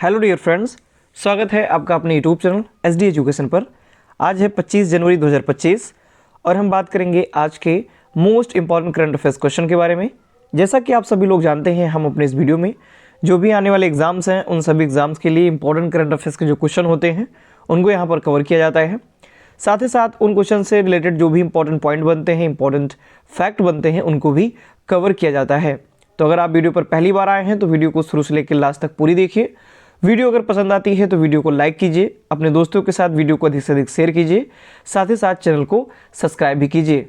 Hello dear friends, स्वागत है आपका अपने यूट्यूब चैनल SD एजुकेशन पर। आज है 25 जनवरी 2025 और हम बात करेंगे आज के most important current affairs question के बारे में। जैसा कि आप सभी लोग जानते हैं, हम अपने इस वीडियो में जो भी आने वाले एग्जाम्स हैं उन सभी एग्जाम्स के लिए इंपॉर्टेंट करंट अफेयर्स के जो क्वेश्चन होते हैं उनको यहाँ पर कवर किया जाता है। साथ ही साथ उन क्वेश्चन से रिलेटेड जो भी इंपॉर्टेंट पॉइंट बनते हैं, इंपॉर्टेंट फैक्ट बनते हैं, उनको भी कवर किया जाता है। तो अगर आप वीडियो पर पहली बार आए हैं तो वीडियो को शुरू से लेकर लास्ट तक पूरी देखिए। वीडियो अगर पसंद आती है तो वीडियो को लाइक कीजिए, अपने दोस्तों के साथ वीडियो को अधिक से अधिक शेयर कीजिए, साथ ही साथ चैनल को सब्सक्राइब भी कीजिए।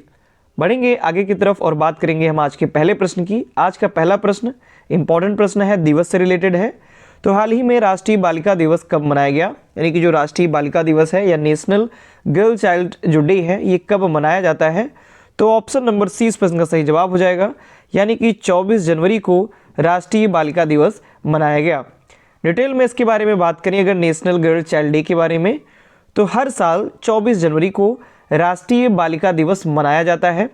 बढ़ेंगे आगे की तरफ और बात करेंगे हम आज के पहले प्रश्न की। आज का पहला प्रश्न इंपॉर्टेंट प्रश्न है, दिवस से रिलेटेड है। तो हाल ही में राष्ट्रीय बालिका दिवस कब मनाया गया, यानी कि जो राष्ट्रीय बालिका दिवस है या नेशनल गर्ल चाइल्ड जो डे है, ये कब मनाया जाता है? तो ऑप्शन नंबर सी इस प्रश्न का सही जवाब हो जाएगा, यानी कि 24 जनवरी को राष्ट्रीय बालिका दिवस मनाया गया। डिटेल में इसके बारे में बात करें अगर नेशनल गर्ल चाइल्ड डे के बारे में, तो हर साल 24 जनवरी को राष्ट्रीय बालिका दिवस मनाया जाता है।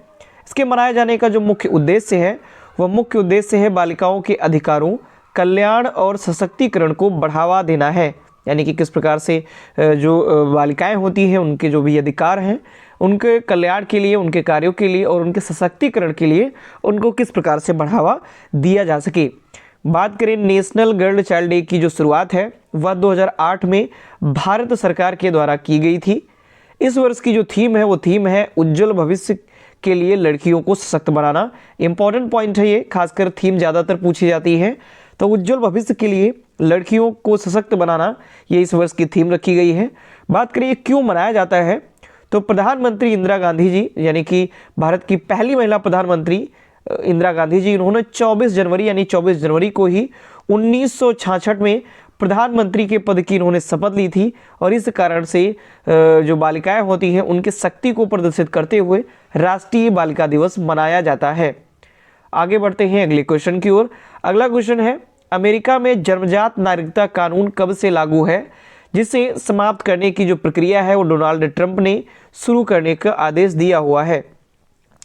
इसके मनाए जाने का जो मुख्य उद्देश्य है वह मुख्य उद्देश्य है बालिकाओं के अधिकारों, कल्याण और सशक्तिकरण को बढ़ावा देना है। यानी कि किस प्रकार से जो बालिकाएं होती हैं उनके जो भी अधिकार हैं उनके कल्याण के लिए, उनके कार्यों के लिए और उनके सशक्तिकरण के लिए उनको किस प्रकार से बढ़ावा दिया जा सके। बात करें नेशनल गर्ल चाइल्ड डे की जो शुरुआत है वह 2008 में भारत सरकार के द्वारा की गई थी। इस वर्ष की जो थीम है वो थीम है उज्जवल भविष्य के लिए लड़कियों को सशक्त बनाना। इंपॉर्टेंट पॉइंट है ये, खासकर थीम ज़्यादातर पूछी जाती है। तो उज्जवल भविष्य के लिए लड़कियों को सशक्त बनाना, ये इस वर्ष की थीम रखी गई है। बात करिए क्यों मनाया जाता है, तो प्रधानमंत्री इंदिरा गांधी जी, यानी कि भारत की पहली महिला प्रधानमंत्री इंदिरा गांधी जी, उन्होंने 24 जनवरी यानी 24 जनवरी को ही 1966 में प्रधानमंत्री के पद की इन्होंने शपथ ली थी। और इस कारण से जो बालिकाएं होती हैं उनके शक्ति को प्रदर्शित करते हुए राष्ट्रीय बालिका दिवस मनाया जाता है। आगे बढ़ते हैं अगले क्वेश्चन की ओर। अगला क्वेश्चन है, अमेरिका में जन्मजात नागरिकता कानून कब से लागू है, जिसे समाप्त करने की जो प्रक्रिया है वो डोनाल्ड ट्रंप ने शुरू करने का आदेश दिया हुआ है।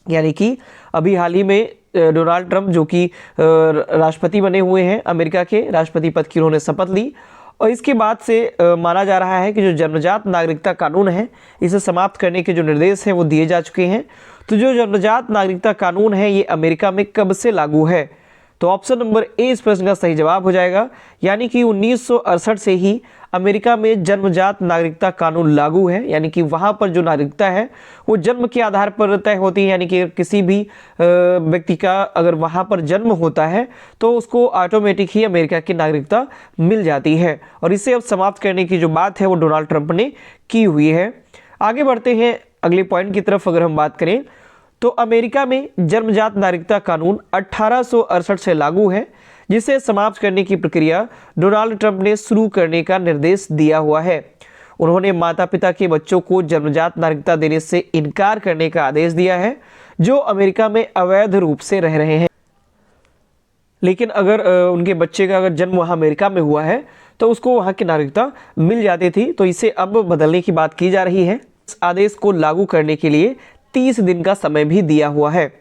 यानी कि अभी हाल ही में डोनाल्ड ट्रंप जो कि राष्ट्रपति बने हुए हैं, अमेरिका के राष्ट्रपति पद की उन्होंने शपथ ली और इसके बाद से माना जा रहा है कि जो जन्मजात नागरिकता कानून है इसे समाप्त करने के जो निर्देश हैं वो दिए जा चुके हैं। तो जो जन्मजात नागरिकता कानून है ये अमेरिका में कब से लागू है? तो ऑप्शन नंबर ए इस प्रश्न का सही जवाब हो जाएगा, यानी कि 1968 से ही अमेरिका में जन्मजात नागरिकता कानून लागू है। यानी कि वहाँ पर जो नागरिकता है वो जन्म के आधार पर तय होती है। यानी कि किसी भी व्यक्ति का अगर वहाँ पर जन्म होता है तो उसको ऑटोमेटिक ही अमेरिका की नागरिकता मिल जाती है। और इसे अब समाप्त करने की जो बात है वो डोनाल्ड ट्रंप ने की हुई है। आगे बढ़ते हैं अगले पॉइंट की तरफ। अगर हम बात करें तो अमेरिका में जन्मजात नागरिकता कानून 1868 से लागू है, जिसे समाप्त करने की प्रक्रिया डोनाल्ड ट्रंप ने शुरू करने का निर्देश दिया हुआ है। उन्होंने माता पिता के बच्चों को जन्मजात नागरिकता देने से इनकार करने का आदेश दिया है जो अमेरिका में अवैध रूप से रह रहे हैं। लेकिन अगर उनके बच्चे का अगर जन्म वहाँ अमेरिका में हुआ है तो उसको वहाँ की नागरिकता मिल जाती थी। तो इसे अब बदलने की बात की जा रही है। इस आदेश को लागू करने के लिए 30 दिन का समय भी दिया हुआ है।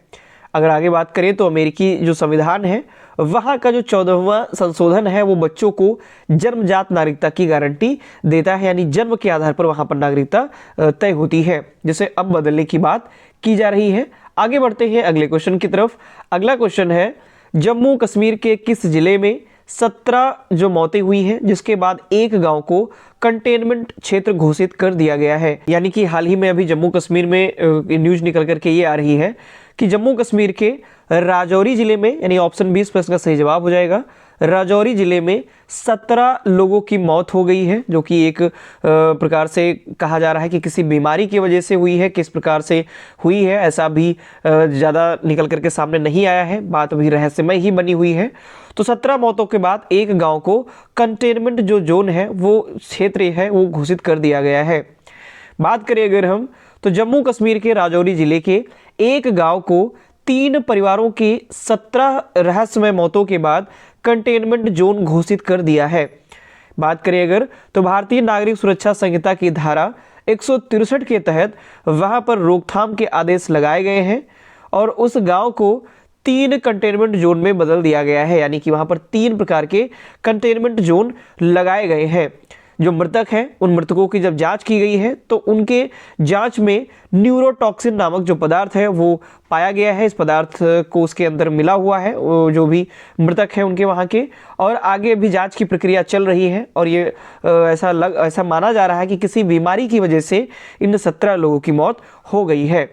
अगर आगे बात करें तो अमेरिकी जो संविधान है वहाँ का जो 14वां संशोधन है वो बच्चों को जन्मजात नागरिकता की गारंटी देता है। यानी जन्म के आधार पर वहाँ पर नागरिकता तय होती है, जिसे अब बदलने की बात की जा रही है। आगे बढ़ते हैं अगले क्वेश्चन की तरफ। अगला क्वेश्चन है, जम्मू कश्मीर के किस जिले में 17 जो मौतें हुई हैं जिसके बाद एक गांव को कंटेनमेंट क्षेत्र घोषित कर दिया गया है? यानी कि हाल ही में अभी जम्मू कश्मीर में न्यूज निकल करके ये आ रही है कि जम्मू कश्मीर के राजौरी जिले में, यानी ऑप्शन 20 प्रश्न का सही जवाब हो जाएगा, राजौरी जिले में 17 लोगों की मौत हो गई है, जो कि एक प्रकार से कहा जा रहा है कि किसी बीमारी की वजह से हुई है। किस प्रकार से हुई है ऐसा भी ज़्यादा निकल करके सामने नहीं आया है, बात अभी रहस्यमय ही बनी हुई है। तो 17 मौतों के बाद एक गांव को कंटेनमेंट जो जोन है वो क्षेत्र है वो घोषित कर दिया गया है। बात करें अगर हम तो जम्मू कश्मीर के राजौरी जिले के एक गांव को 3 परिवारों की 17 रहस्यमय मौतों के बाद कंटेनमेंट जोन घोषित कर दिया है। बात करें अगर तो भारतीय नागरिक सुरक्षा संहिता की धारा 163 के तहत वहां पर रोकथाम के आदेश लगाए गए हैं और उस गांव को 3 कंटेनमेंट जोन में बदल दिया गया है, यानी कि वहां पर 3 प्रकार के कंटेनमेंट जोन लगाए गए हैं। जो मृतक हैं उन मृतकों की जब जांच की गई है तो उनके जांच में न्यूरोटॉक्सिन नामक जो पदार्थ है वो पाया गया है। इस पदार्थ को उसके अंदर मिला हुआ है जो भी मृतक है उनके वहाँ के, और आगे भी जांच की प्रक्रिया चल रही है। और ये ऐसा माना जा रहा है कि किसी बीमारी की वजह से इन 17 लोगों की मौत हो गई है।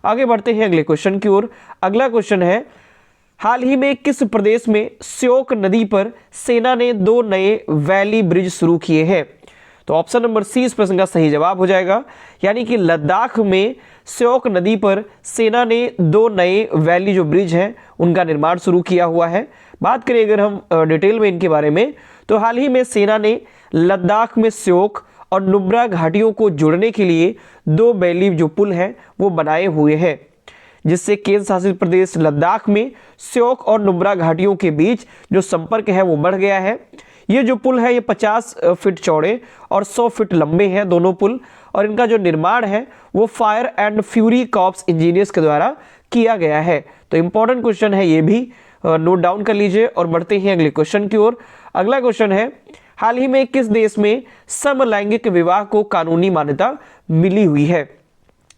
आगे बढ़ते हैं अगले क्वेश्चन की ओर। अगला क्वेश्चन है, हाल ही में किस प्रदेश में श्योक नदी पर सेना ने 2 नए वैली ब्रिज शुरू किए हैं? तो ऑप्शन नंबर सी इस प्रश्न का सही जवाब हो जाएगा, यानी कि लद्दाख में श्योक नदी पर सेना ने 2 नए वैली जो ब्रिज हैं उनका निर्माण शुरू किया हुआ है। बात करें अगर हम डिटेल में इनके बारे में, तो हाल ही में सेना ने लद्दाख में श्योक और नुब्रा घाटियों को जोड़ने के लिए 2 वैली जो पुल हैं वो बनाए हुए हैं, जिससे केंद्र शासित प्रदेश लद्दाख में श्योक और नुब्रा घाटियों के बीच जो संपर्क है वो बढ़ गया है। ये जो पुल है ये 50 फीट चौड़े और 100 फीट लंबे हैं दोनों पुल, और इनका जो निर्माण है वो fire and fury corps engineers के द्वारा किया गया है। तो इंपॉर्टेंट क्वेश्चन है, ये भी नोट डाउन कर लीजिए। और बढ़ते हैं अगले क्वेश्चन की ओर। अगला क्वेश्चन है, हाल ही में किस देश में समलैंगिक विवाह को कानूनी मान्यता मिली हुई है?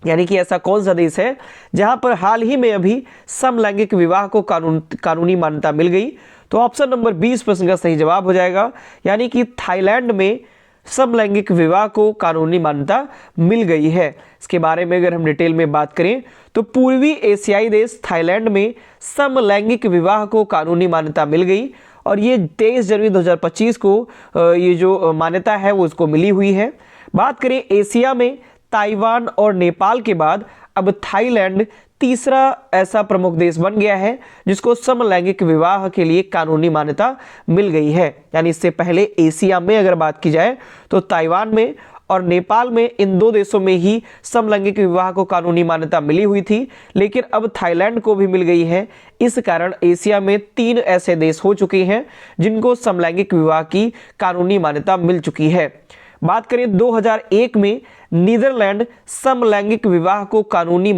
यानी कि ऐसा कौन सा देश है जहां पर हाल ही में अभी समलैंगिक विवाह को कानूनी मान्यता मिल गई? तो ऑप्शन नंबर 20 प्रश्न का सही जवाब हो जाएगा, यानी कि थाईलैंड में समलैंगिक विवाह को कानूनी मान्यता मिल गई है। इसके बारे में अगर हम डिटेल में बात करें तो पूर्वी एशियाई देश थाईलैंड में समलैंगिक विवाह को कानूनी मान्यता मिल गई, और ये 23 जनवरी 2025 को ये जो मान्यता है वो इसको मिली हुई है। बात करें एशिया में ताइवान और नेपाल के बाद अब थाईलैंड तीसरा ऐसा प्रमुख देश बन गया है जिसको समलैंगिक विवाह के लिए कानूनी मान्यता मिल गई है। यानी इससे पहले एशिया में अगर बात की जाए तो ताइवान में और नेपाल में, इन 2 देशों में ही समलैंगिक विवाह को कानूनी मान्यता मिली हुई थी, लेकिन अब थाईलैंड को भी मिल गई है। इस कारण एशिया में 3 ऐसे देश हो चुके हैं जिनको समलैंगिक विवाह की कानूनी मान्यता मिल चुकी है। बात करें 2001 में नीदरलैंड समलैंगिक विवाह को कानूनी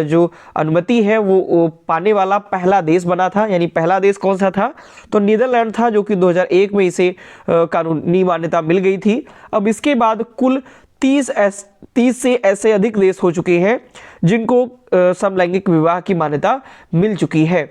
जो अनुमति है वो पाने वाला पहला देश बना था। यानी पहला देश कौन सा था? तो नीदरलैंड था, जो कि 2001 में इसे कानूनी मान्यता मिल गई थी। अब इसके बाद कुल 30 से ऐसे अधिक देश हो चुके हैं जिनको समलैंगिक विवाह की मान्यता मिल चुकी है।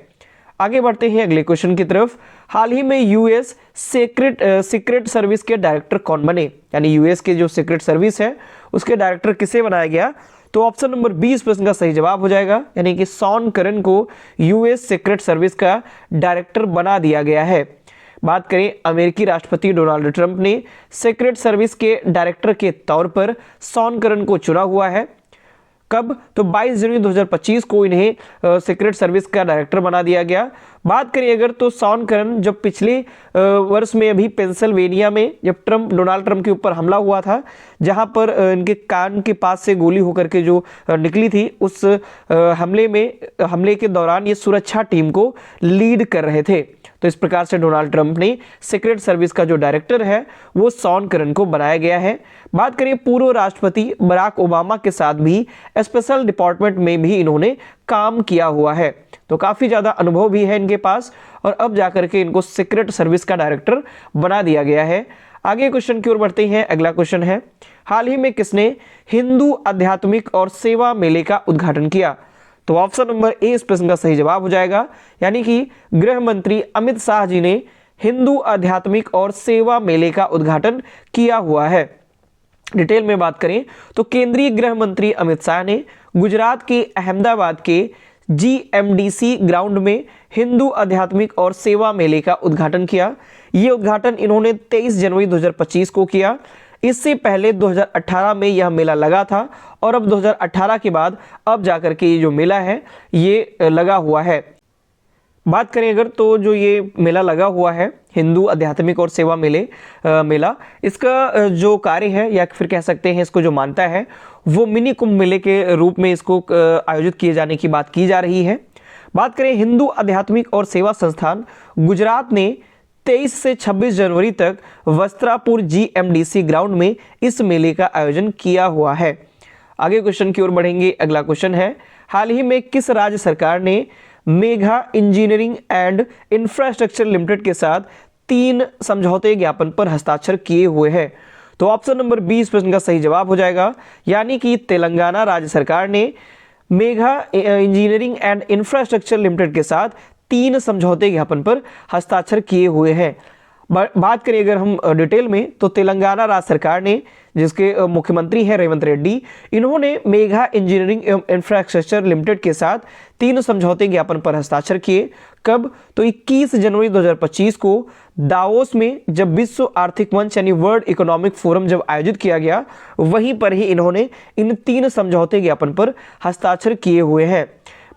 आगे बढ़ते हैं अगले क्वेश्चन की तरफ। हाल ही में यूएस सीक्रेट सर्विस के डायरेक्टर कौन बने? यानी यूएस के जो सीक्रेट सर्विस है उसके डायरेक्टर किसे बनाया गया? तो ऑप्शन नंबर 20 प्रश्न का सही जवाब हो जाएगा, यानी कि शॉन करन को यूएस सीक्रेट सर्विस का डायरेक्टर बना दिया गया है। बात करें अमेरिकी राष्ट्रपति डोनाल्ड ट्रंप ने सीक्रेट सर्विस के डायरेक्टर के तौर पर शॉन करन को चुना हुआ है। कब? तो 22 जनवरी 2025 को इन्हें सीक्रेट सर्विस का डायरेक्टर बना दिया गया। बात करें अगर तो शॉन करन जब पिछले वर्ष में अभी पेंसिल्वेनिया में जब डोनाल्ड ट्रंप के ऊपर हमला हुआ था, जहां पर इनके कान के पास से गोली होकर के जो निकली थी, उस हमले के दौरान ये सुरक्षा टीम को लीड कर रहे थे। तो इस प्रकार से डोनाल्ड ट्रंप ने सीक्रेट सर्विस का जो डायरेक्टर है वो शॉन करन को बनाया गया है। बात करें पूर्व राष्ट्रपति बराक ओबामा के साथ भी स्पेशल डिपार्टमेंट में भी इन्होंने काम किया हुआ है, तो काफ़ी ज़्यादा अनुभव भी है इनके पास, और अब जाकर के इनको सीक्रेट सर्विस का डायरेक्टर बना दिया गया है। आगे क्वेश्चन की ओर बढ़ते हैं। अगला क्वेश्चन है, हाल ही में किसने हिंदू आध्यात्मिक और सेवा मेले का उद्घाटन किया? तो ऑप्शन नंबर ए इस प्रश्न का सही जवाब हो जाएगा, यानी कि गृह मंत्री अमित शाह जी ने हिंदू आध्यात्मिक और सेवा मेले का उद्घाटन किया हुआ है। डिटेल में बात करें तो केंद्रीय गृह मंत्री अमित शाह ने गुजरात के अहमदाबाद के GMDC ग्राउंड में हिंदू आध्यात्मिक और सेवा मेले का उद्घाटन किया। ये उद्घाटन इन्होंने 23 जनवरी 2025 को किया। इससे पहले 2018 में यह मेला लगा था, और अब 2018 के बाद अब जाकर के ये जो मेला है ये लगा हुआ है। बात करें अगर तो जो ये मेला लगा हुआ है हिंदू आध्यात्मिक और सेवा मेला, इसका जो कार्य है या फिर कह सकते हैं इसको जो मानता है वो मिनी कुंभ मेले के रूप में इसको आयोजित किए जाने की बात की जा रही है। बात करें हिंदू आध्यात्मिक और सेवा संस्थान गुजरात ने 23 से 26 जनवरी तक वस्त्रापुर GMDC ग्राउंड में इस मेले का आयोजन किया हुआ है। आगे क्वेश्चन की ओर बढ़ेंगे। अगला क्वेश्चन है, हाल ही में किस राज्य सरकार ने Megha engineering and infrastructure limited के साथ 3 समझौते ज्ञापन पर हस्ताक्षर किए हुए हैं? तो ऑप्शन नंबर 20 प्रश्न का सही जवाब हो जाएगा, यानी कि तेलंगाना राज्य सरकार ने Megha engineering and infrastructure limited के साथ 3 समझौते ज्ञापन पर हस्ताक्षर किए हुए हैं। बात करें अगर हम डिटेल में, तो तेलंगाना राज्य सरकार ने, जिसके मुख्यमंत्री हैं रेवंत रेड्डी, इन्होंने मेघा इंजीनियरिंग एवं इंफ्रास्ट्रक्चर लिमिटेड के साथ 3 समझौते ज्ञापन पर हस्ताक्षर किए। कब? तो 21 जनवरी 2025 को दावोस में, जब विश्व आर्थिक मंच यानी वर्ल्ड इकोनॉमिक फोरम जब आयोजित किया गया, वहीं पर ही इन्होंने इन 3 समझौते ज्ञापन पर हस्ताक्षर किए हुए हैं।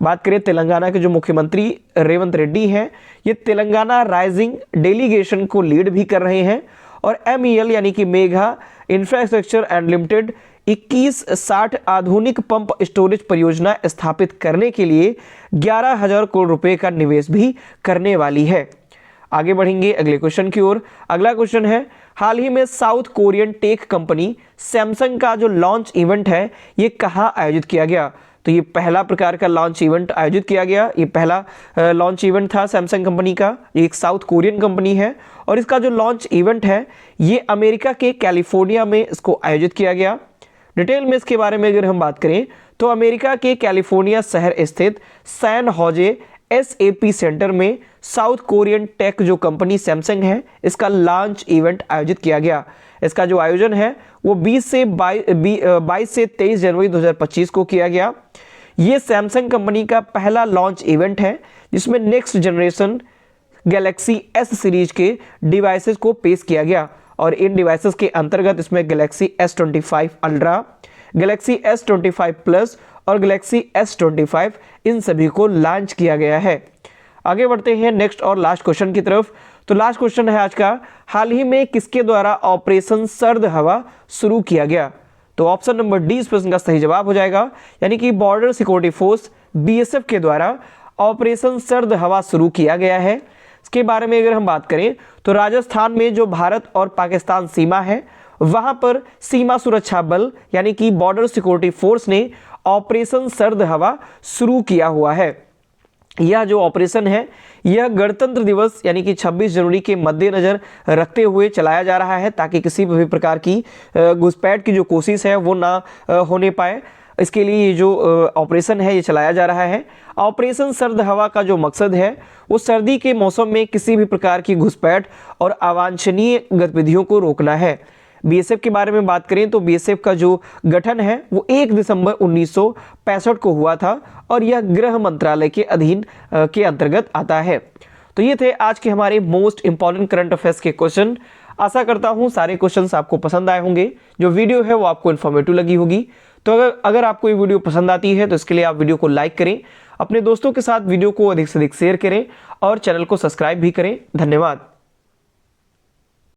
बात करें तेलंगाना के जो मुख्यमंत्री रेवंत रेड्डी हैं, ये तेलंगाना राइजिंग डेलीगेशन को लीड भी कर रहे हैं और MEL यानी कि मेघा इंफ्रास्ट्रक्चर एंड लिमिटेड 2160 आधुनिक पंप स्टोरेज परियोजना स्थापित करने के लिए 11,000 करोड़ रुपए का निवेश भी करने वाली है। आगे बढ़ेंगे अगले क्वेश्चन की ओर। अगला क्वेश्चन है, हाल ही में south Korean tech company Samsung का जो लॉन्च इवेंट है, ये कहाँ आयोजित किया गया? तो ये पहला प्रकार का लॉन्च इवेंट आयोजित किया गया। ये पहला लॉन्च इवेंट था सैमसंग कंपनी का। ये एक साउथ कोरियन कंपनी है और इसका जो लॉन्च इवेंट है, ये अमेरिका के कैलिफोर्निया में इसको आयोजित किया गया। डिटेल में इसके बारे में अगर हम बात करें, तो अमेरिका के कैलिफोर्निया शहर स्थित सैन होजे SAP सेंटर में साउथ कोरियन टेक जो कंपनी सैमसंग है, इसका लॉन्च इवेंट आयोजित किया गया। इसका जो आयोजन है वो 22 से 23 जनवरी 2025 को किया गया। ये सैमसंग कंपनी का पहला लॉन्च इवेंट है जिसमें next generation Galaxy S series के डिवाइसेस को पेश किया गया और इन डिवाइसेस के अंतर्गत इसमें Galaxy S25 ultra, Galaxy S25 plus और गैलेक्सी S25 इन सभी को लॉन्च किया गया है। आगे बढ़ते हैं नेक्स्ट और लास्ट क्वेश्चन की तरफ। तो लास्ट क्वेश्चन है आज का, हाल ही में किसके द्वारा ऑपरेशन सर्द हवा शुरू किया गया? तो ऑप्शन नंबर डी इस प्रश्न का सही जवाब हो जाएगा, यानी कि बॉर्डर सिक्योरिटी फोर्स BSF के द्वारा ऑपरेशन सर्द हवा शुरू किया गया है। इसके बारे में अगर हम बात करें, तो राजस्थान में जो भारत और पाकिस्तान सीमा है, वहां पर सीमा सुरक्षा बल यानी कि बॉर्डर सिक्योरिटी फोर्स ने ऑपरेशन सर्द हवा शुरू किया हुआ है। यह जो ऑपरेशन है, यह गणतंत्र दिवस यानी कि 26 जनवरी के मद्देनजर रखते हुए चलाया जा रहा है, ताकि किसी भी प्रकार की घुसपैठ की जो कोशिश है वो ना होने पाए। इसके लिए ये जो ऑपरेशन है ये चलाया जा रहा है। ऑपरेशन सर्द हवा का जो मकसद है वो सर्दी के मौसम में किसी भी प्रकार की घुसपैठ और अवांछनीय गतिविधियों को रोकना है। BSF के बारे में बात करें तो BSF का जो गठन है वो 1 दिसंबर 1965 को हुआ था और यह गृह मंत्रालय के अधीन के अंतर्गत आता है। तो ये थे आज के हमारे मोस्ट इंपॉर्टेंट करंट अफेयर्स के क्वेश्चन। आशा करता हूँ सारे क्वेश्चंस आपको पसंद आए होंगे। जो वीडियो है वो आपको इन्फॉर्मेटिव लगी होगी। तो अगर आपको ये वीडियो पसंद आती है तो इसके लिए आप वीडियो को लाइक करें, अपने दोस्तों के साथ वीडियो को अधिक से अधिक शेयर करें और चैनल को सब्सक्राइब भी करें। धन्यवाद।